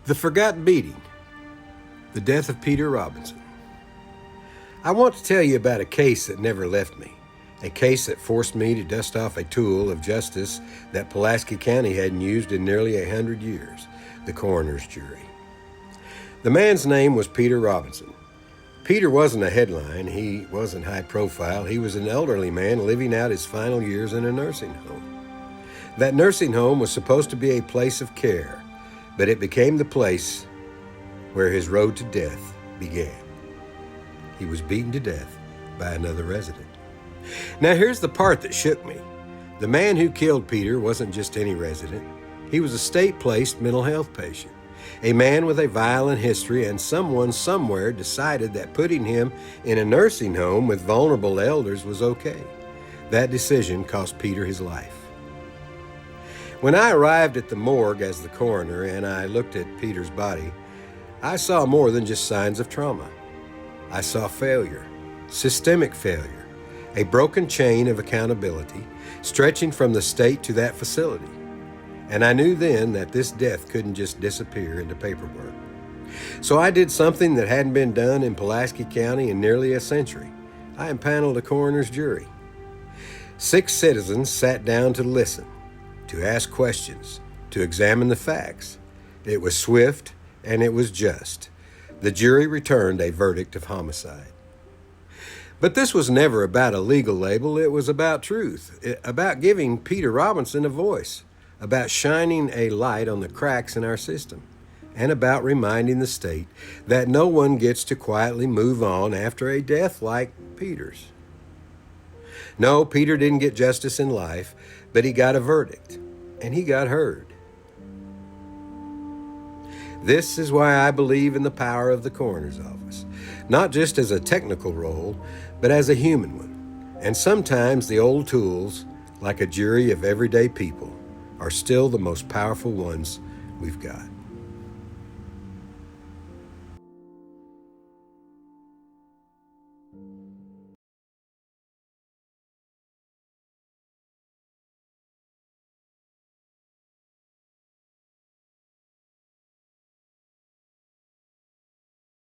The Forgotten Beating, the death of Peter Robinson. I want to tell you about a case that never left me, a case that forced me to dust off a tool of justice that Pulaski County hadn't used in nearly 100 years, the coroner's jury. The man's name was Peter Robinson. Peter wasn't a headline, he wasn't high profile, he was an elderly man living out his final years in a nursing home. That nursing home was supposed to be a place of care, but it became the place where his road to death began. He was beaten to death by another resident. Now here's the part that shook me. The man who killed Peter wasn't just any resident. He was a state-placed mental health patient, a man with a violent history, and someone somewhere decided that putting him in a nursing home with vulnerable elders was okay. That decision cost Peter his life. When I arrived at the morgue as the coroner and I looked at Peter's body, I saw more than just signs of trauma. I saw failure, systemic failure, a broken chain of accountability stretching from the state to that facility. And I knew then that this death couldn't just disappear into paperwork. So I did something that hadn't been done in Pulaski County in nearly a century. I empaneled a coroner's jury. 6 citizens sat down to listen, to ask questions, to examine the facts. It was swift and it was just. The jury returned a verdict of homicide. But this was never about a legal label. It was about truth, about giving Peter Robinson a voice, about shining a light on the cracks in our system, and about reminding the state that no one gets to quietly move on after a death like Peter's. No, Peter didn't get justice in life, but he got a verdict, and he got heard. This is why I believe in the power of the coroner's office, not just as a technical role, but as a human one. And sometimes the old tools, like a jury of everyday people, are still the most powerful ones we've got.